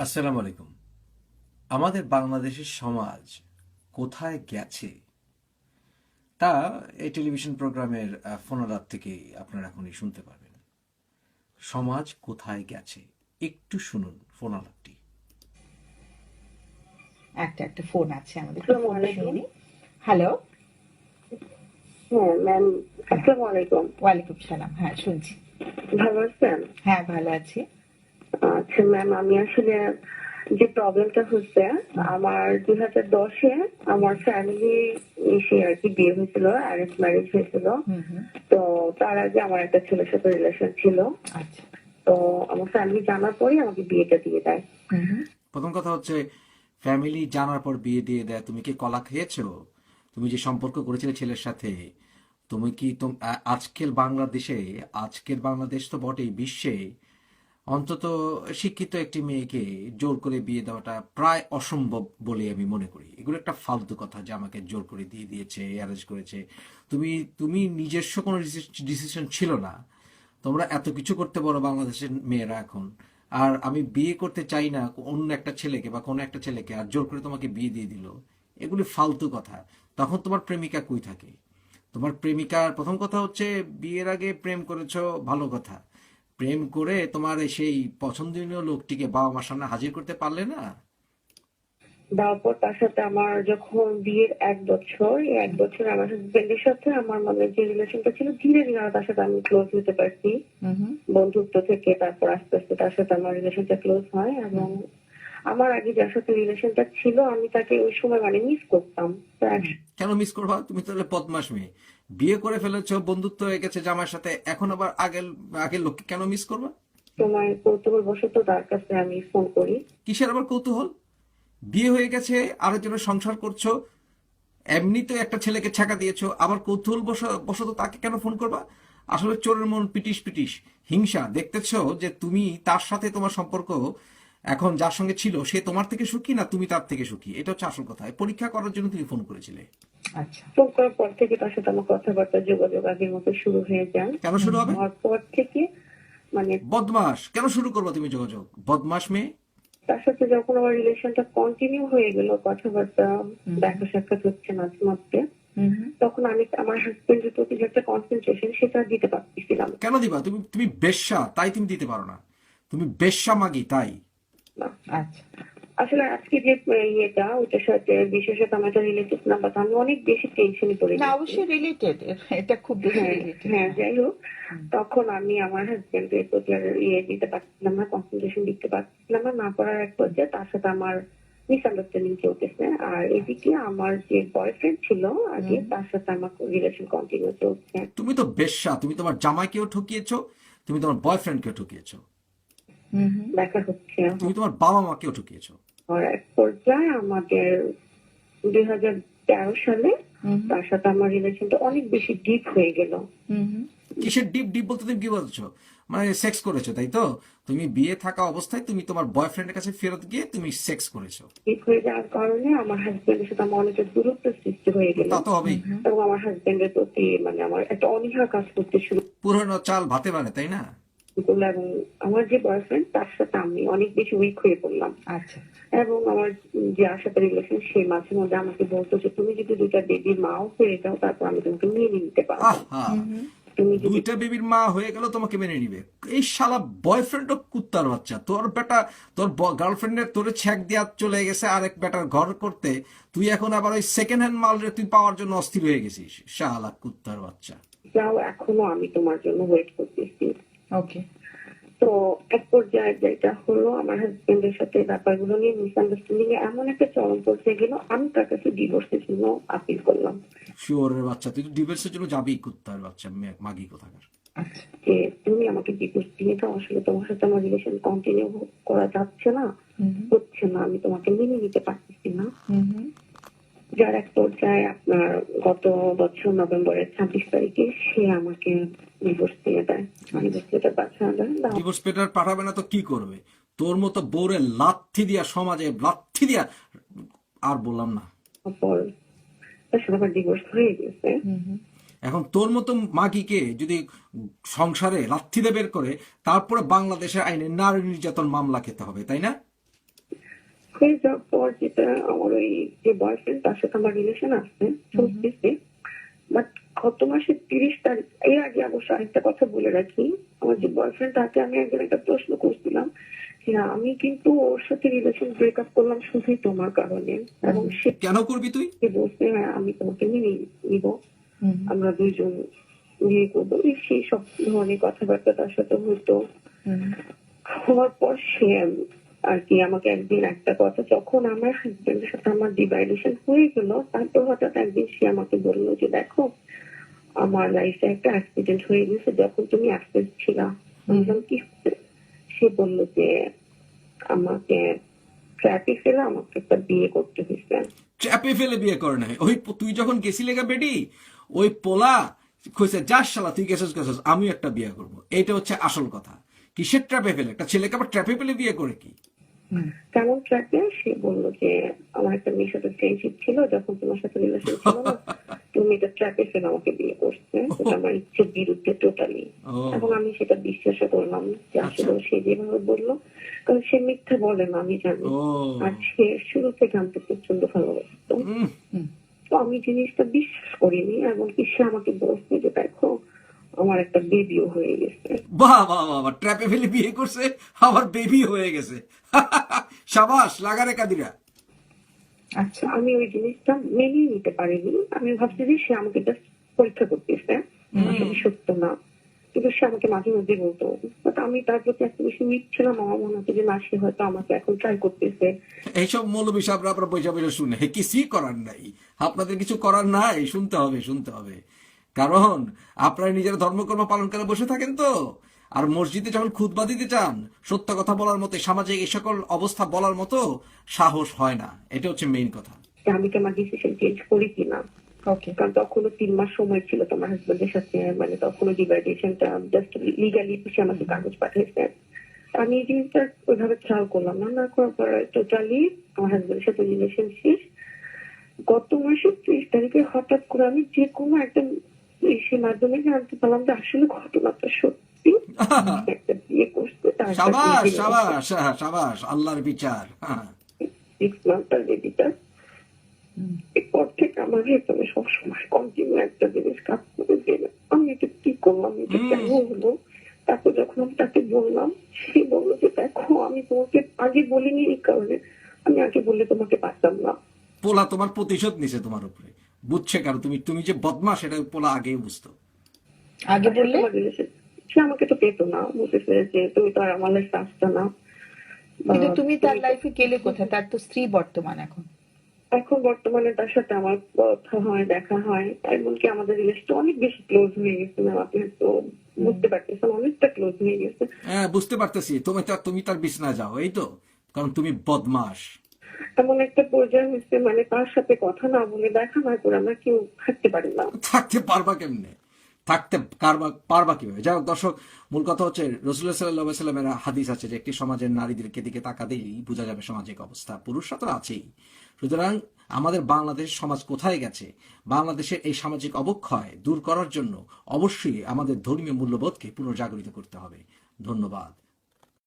আসসালামু আলাইকুম। আমাদের বাংলাদেশের সমাজ কোথায় গেছে তা এই টেলিভিশন প্রোগ্রামের ফোনালাপ থেকেই আপনারা এখনই শুনতে পারবেন। সমাজ কোথায় গেছে একটু শুনুন ফোনালাপটি। একটা একটা ফোন আছে আমাদের, একটু আসসালামু ফোনটা আলাইকুম। শুনে নিই। হ্যালো। হ্যাঁ ম্যাম, আসসালামু আলাইকুম। ওয়ালাইকুম সালাম, হ্যাঁ শুনছি। ভালো আছেন? হ্যাঁ ভালো আছি। আচ্ছা ম্যাম, আমি আসলে যে প্রবলেমটা হচ্ছে, আমার 2010-এ আমার ফ্যামিলি এসে আর কি বিয়ে হয়েছিল, অ্যারেঞ্জ ম্যারেজ হয়েছিল। হুম হুম। তো তার আগে আমার একটা ছেলের সাথে রিলেশন ছিল। আচ্ছা। তো আমার ফ্যামিলি জানার পরেই আমাকে বিয়েটা দিয়ে দেয়। হুম হুম। প্রথম কথা হচ্ছে, ফ্যামিলি জানার পর বিয়ে দিয়ে দেয়। তুমি কি কলা খেয়েছো? তুমি যে সম্পর্ক করেছিলে ছেলের সাথে, তুমি কি আজকের বাংলাদেশ তো বটেই, বিশ্বে অন্তত শিক্ষিত একটি মেয়েকে জোর করে বিয়ে দেওয়াটা প্রায় অসম্ভব বলে আমি মনে করি। এগুলো একটা ফালতু কথা যে আমাকে জোর করে দিয়ে দিয়েছে, অ্যারেঞ্জ করেছে। তুমি তুমি নিজস্ব কোনো ডিসিশন ছিল না। তোমরা এত কিছু করতে পারো বাংলাদেশের মেয়েরা এখন। আর আমি বিয়ে করতে চাই না অন্য একটা ছেলেকে বা কোনো একটা ছেলেকে, আর জোর করে তোমাকে বিয়ে দিয়ে দিল, এগুলি ফালতু কথা। তখন তোমার প্রেমিকা কই থাকে? তোমার প্রেমিকার প্রথম কথা হচ্ছে, বিয়ের আগে প্রেম করেছো, ভালো কথা। প্রেম করে তোমার সেই পছন্দনীয় লোকটিকে বাবা মার সামনে হাজির করতে পারলে না? তারপর তার সাথে আমার যখন বিয়ের 1 বছর, এই 1 বছর আমার হাজবেন্ডের সাথে আমার মানে যে রিলেশনটা ছিল, ধীরে ধীরে তার সাথে আমি ক্লোজ হতে পারছি। হুম হুম। বন্ধুত্ব থেকে তারপর আস্তে আস্তে তার সাথে আমার রিলেশনটা ক্লোজ হয়। এবং আমার আগে যার সাথে রিলেশনটা ছিল, আমি তাকে ওই সময় মানে মিস করতাম। তো কেন মিস করবা? তুমি তাহলে বদমাস মেয়ে। বিয়ে করে ফেলেছো, বন্ধুত্ব হয়ে গেছে জামাইয়ের সাথে, এখন আবার আগের আগের লোককে কেন মিস করবা? সময় কৌতূহলবশত তার কাছে আমি ফোন করি। কিসের আবার কৌতূহল? বিয়ে হয়ে গেছে, আরেকজনের সংসার করছো, এমনিতে একটা ছেলেকে ছেঁকা দিয়েছো, আবার কৌতূহল বশত তাকে কেন ফোন করবা? আসলে চোরের মন পিটিশ পিটিশ, হিংসা। দেখতেছো যে তুমি তার সাথে তোমার সম্পর্ক এখন যার সঙ্গে ছিল, সে তোমার থেকে সুখী না তুমি তার থেকে সুখী, এটা হচ্ছে আসল কথা। পরীক্ষা করার জন্য তুমি ফোন করেছিলে। আচ্ছা। ফোন করার পর থেকে তার সাথে আমার কথাবার্তা যোগাযোগ আগের মতো শুরু হয়ে যায়। কেন শুরু হবে? হওয়ার পর থেকে মানে বদমাস কেন শুরু করবো তুমি যোগাযোগ? বদমাস মেয়ে। তার সাথে যখন আমার রিলেশনটা কন্টিনিউ হয়ে গেল, কথাবার্তা দেখা সাক্ষাৎ হচ্ছে মাঝে মধ্যে, হুম হুম। তখন আমি আমার হাজবেন্ডের প্রতি যে একটা কনসেন্ট্রেশন, সেটা দিতে পারতেছিলাম কেন দিবা? তুমি তুমি বেশ্যা, তাই তুমি দিতে পারো না। তুমি বেশ্যা মাগি, তাই। না। আচ্ছা। আসলে আজকে যে ইয়েটা, ওটার সাথে বিশেষত আমার একটা রিলেটিভ না, বাট আমি অনেক বেশি টেনশনে পড়ে না, গেছি। অবশ্যই রিলেটেড, এটা খুব বেশি হ্যাঁ রিলেটেড। হ্যাঁ, যাই হোক, তখন আমি আমার হাজবেন্ডের প্রতি আর দিতে পারছিলাম না, কনসেন্ট্রেশন দিতে পারছিলাম না। না পারার এক পর্যায়ে তার সাথে আমার মিসআন্ডারস্ট্যান্ডিং চলতেছে। আর এদিকে আমার যে বয়ফ্রেন্ড ছিল আগে, তার সাথে আমার রিলেশন কন্টিনিউ চলছে। তুমি তো বেশ্যা, তুমি তোমার জামাইকেও ঠকিয়েছো, তুমি তোমার বয়ফ্রেন্ডকেও ঠকিয়েছো, হুম হুম। দেখা হচ্ছে। তুমি তোমার বাবা মাকেও ঠকিয়েছো। আর এক পর্যায়ে আমাদের 2013 সালে হুম তার সাথে আমার রিলেশনটা অনেক বেশি ডিপ হয়ে গেল। হুম। হুম। কিসের ডিপ ডিপ বলতে তুমি কি বলছো? মানে সেক্স করেছো, তাই তো? তুমি বিয়ে থাকা অবস্থায় তুমি তোমার বয়ফ্রেন্ডের কাছে ফেরত গিয়ে তুমি সেক্স করেছো। ডিপ হয়ে যাওয়ার কারণে আমার হাজবেন্ডের সাথে আমার অনেকটা দূরত্ব সৃষ্টি হয়ে গেল। তা তো হবেই। এবং আমার হাজবেন্ডের প্রতি মানে আমার একটা অনীহা কাজ করতে শুরু পুরনো চাল ভাতে পারে, তাই না? করলো। এবং আমার যে বয়ফ্রেন্ড, তার সাথে আমি অনেক বেশি উইক হয়ে পড়লাম। আচ্ছা। এবং আমার যে সাথে রিলেশন, সে মাঝে মধ্যে আমাকে বলতো যে তুমি যদি 2টা বেবির মাও হয়ে যাও, তারপর আমি তোমাকে মেনে নিতে পারবো। আহা, তুমি যদি 2টা বেবির মা হয়ে গেল তোমাকে মেনে নিবে? এই শালা বয়ফ্রেন্ডও কুত্তার বাচ্চা। তোর বেটা, তোর গার্লফ্রেন্ডের তোরে ছ্যাক দিয়া চলে গেছে আরেক বেটার ঘর করতে, তুই এখন আবার ওই সেকেন্ড হ্যান্ড মাল তুই পাওয়ার জন্য অস্থির হয়ে গেছিস। শালা কুত্তার বাচ্চা। যাও, এখনো আমি তোমার জন্য ওয়েট করতেছি। ওকে। তো এক পর্যায়ে যেটা হলো, আমার হাজবেন্ডের সাথে ব্যাপারগুলো নিয়ে মিসআন্ডারস্ট্যান্ডিং এ এমন একটা চরম পর্যায়ে গেল, আমি তার কাছে ডিভোর্সের জন্য আপিল করলাম। শুয়োরের বাচ্চা, তুই তো ডিভোর্সের জন্য যাবি, কুত্তার বাচ্চা মাগি কোথাকার। আচ্ছা। যে তুমি আমাকে ডিভোর্স দিয়ে দাও, আসলে তোমার সাথে আমার রিলেশন কন্টিনিউ করা যাচ্ছে না, হুম হচ্ছে না, আমি তোমাকে মেনে নিতে পারতেছি না। হুম। হুম। যার এক পর্যায়ে আপনার গত বছর নভেম্বরের 26 তারিখে সে আমাকে ডিভোর্স দিয়ে দেয়। ডিভোর্স লেটার পাঠিয়ে দেয়। ডিভোর্স পেপার পাঠাবে না তো কি করবে? তোর মতো বউরে লাথি দিয়া, সমাজে লাথি দিয়া, আর বললাম না। তারপর তার সাথে আমার ডিভোর্স হয়ে গেছে। হুম হুম। এখন তোর মতো মাগিকে যদি সংসারে লাথি দিয়ে বের করে, তারপরে বাংলাদেশের আইনে নারী নির্যাতন মামলা খেতে হবে, তাই না? হয়ে যাওয়ার পর যেটা আমার ওই যে বয়ফ্রেন্ড তার সাথে আমার রিলেশন আছে চলতেছে, বাট গত মাসের 30 তারিখ, এর আগে অবশ্য আরেকটা কথা বলে রাখি, আমার যে বয়ফ্রেন্ড তাকে আমি একদিন একটা প্রশ্ন করছিলাম যে আমি কিন্তু ওর সাথে রিলেশন ব্রেকআপ করলাম শুধুই তোমার কারণে, এবং সে কেন করবি তুই? বলছে হ্যাঁ আমি তোমাকে মেনে নিব, হুম আমরা দুইজন বিয়ে করবো, সেই সব ধরনের কথাবার্তা তার সাথে হতো। হুম হওয়ার পর সে আর কি আমাকে একদিন একটা কথা, যখন আমার হাজবেন্ডের সাথে আমার ডিভাইডেশন হয়ে গেল, তারপর হঠাৎ একদিন সে আমাকে বললো যে দেখো আমার লাইফে একটা অ্যাক্সিডেন্ট হয়ে গেছে, যখন তুমি অ্যাক্সিডেন্ট ছিলা। আমি বললাম, কি হচ্ছে? সে বললো যে আমাকে ট্রাফিক ফেলে আমাকে একটা বিয়ে করতে হয়েছে। ট্র্যাপে ফেলে বিয়ে করে নাই, ওই তুই যখন গেছিলি গা বেডি, ওই পোলা কইছে যাস শালা তুই গেছিস আমি একটা বিয়ে করব, এইটা হচ্ছে আসল কথা। কিসের ট্র্যাপে ফেলে? একটা ছেলেকে আবার ট্র্যাপে ফেলে বিয়ে করে কি? হুম কেমন ট্র্যাপে? সে বললো যে আমার একটা মেয়ের সাথে ফ্রেন্ডশিপ ছিল, যখন তোমার সাথে রিলেশন ছিল না, তুমি এটা ট্র্যাপে ফেলে আমাকে বিয়ে করছে, সেটা আমার ইচ্ছের বিরুদ্ধে টোটালি। ও এবং আমি সেটা বিশ্বাসও করলাম যে আসলে সে যেভাবে বললো, কারণ সে মিথ্যা বলে না আমি জানি, ও আর সে শুরু থেকে আমাকে প্রচন্ড ভালোবাসতো। উম, হুম তো আমি জিনিসটা বিশ্বাস করিনি, এমনকি সে আমাকে বলছে যে দেখো আমার একটা বেবিও হয়ে গেছে। বাহ বাহ বাহ বাহ, ট্র্যাপে ফেলে বিয়ে করছে, আমার বেবি হয়ে গেছে। সাবাস লাগারে কাদিরা। আচ্ছা আমি ওই জিনিসটা মেনে নিতে পারিনি, আমি ভাবছি যে সে আমাকে জাস্ট পরীক্ষা করতেছে, আসলে সত্য না। কিন্তু সে আমাকে মাঝে মধ্যে বলতো, বাট আমি তার প্রতি এত বেশি মিটছিলাম, আমার মনে হচ্ছে যে না, সে হয়তো আমাকে এখন ট্রাই করতেছে। এইসব মৌলবী সাহেবরা আপনারা পয়সা পয়সা শুনে কিছুই করার নাই, আপনাদের কিছু করার নাই, শুনতে হবে শুনতে হবে। কারণ আপনারা নিজেরা ধর্মকর্ম পালন করে বসে থাকেন তো, আর মসজিদে যখন খুতবা দিতে চান, সত্য কথা বলার মতো, সামাজিক এই সকল অবস্থা বলার মতো সাহস হয় না, এটা হচ্ছে মেইন কথা। যে আমি কি আমার ডিসিশন চেঞ্জ করি কিনা, ওকে কারণ তখনও 3 মাস সময় ছিল তোমার হাজবেন্ডের সাথে, মানে তখনও ডিভাইডেশনটা জাস্ট লিগালি সে আমাকে কাগজ পাঠিয়েছে। আমি এই জিনিসটা ওইভাবে খেয়াল করলাম না, না করার পর টোটালি আমার হাজবেন্ডের সাথে রিলেশন শেষ। গত মাসের 30 তারিখে হঠাৎ করে আমি যে কোনো একটা ইসের মাধ্যমে জানতে পারলাম যে আসলে ঘটনাটা সত্যি, সে একটা বিয়ে করছে, তার সাবাস সাবাস সাবাস, আল্লাহর বিচার। হ্যাঁ 6 মান্থ বেবিটা। এরপর থেকে আমার ভেতরে সবসময় কন্টিনিউ একটা জিনিস কাজ করে যে আমি এটা কি করলাম, এটা কেন হলো। তারপর যখন আমি তাকে বললাম, সে বললো যে দেখো আমি তোমাকে আগে বলিনি, এই কারণে আমি আগে বললে তোমাকে পারতাম না। পোলা তোমার প্রতিশোধ নিছে তোমার উপরে, বুঝছে? কারণ তুমি তুমি যে বদমাস এটা পোলা আগেই বুঝতো। আগে বললে আমার রিলেশন, সে আমাকে তো পেতো না, বুঝেছে যে তুমি তো আর আমার লাইফে আসতো না। কিন্তু তুমি তার লাইফে গেলে কোথায়? তার তো স্ত্রী বর্তমান এখন। এখন বর্তমানে তার সাথে আমার কথা হয়, দেখা হয়, এমনকি আমাদের রিলেশনটা অনেক বেশি ক্লোজ হয়ে গেছে। আপনি তো বুঝতে পারতেছেন, অনেকটা ক্লোজ হয়ে গেছে। হ্যাঁ বুঝতে পারতেছি, তুমি তার বিছনা যাও, এই তো, কারণ তুমি বদমাস। এমন একটা পর্যায়ে হয়েছে, মানে তার সাথে কথা না বলে, দেখা না করে আমরা কেউ থাকতে পারি না। থাকতে পারবা কেমনে? পারবা কিভাবে? যাই হোক দর্শক, মূল কথা হচ্ছে রাসূলুল্লাহ সাল্লাল্লাহু আলাইহি ওয়াসাল্লামের হাদিস আছে যে একটি সমাজের নারীদেরকে দিকে তাকাতেই বোঝা যাবে সামাজিক অবস্থা। পুরুষরা তো আছেই। সুতরাং আমাদের বাংলাদেশ সমাজ কোথায় গেছে? বাংলাদেশের এই সামাজিক অবক্ষয় দূর করার জন্য অবশ্যই আমাদের ধর্মীয় মূল্যবোধকে পুনর্জাগরিত করতে হবে। ধন্যবাদ।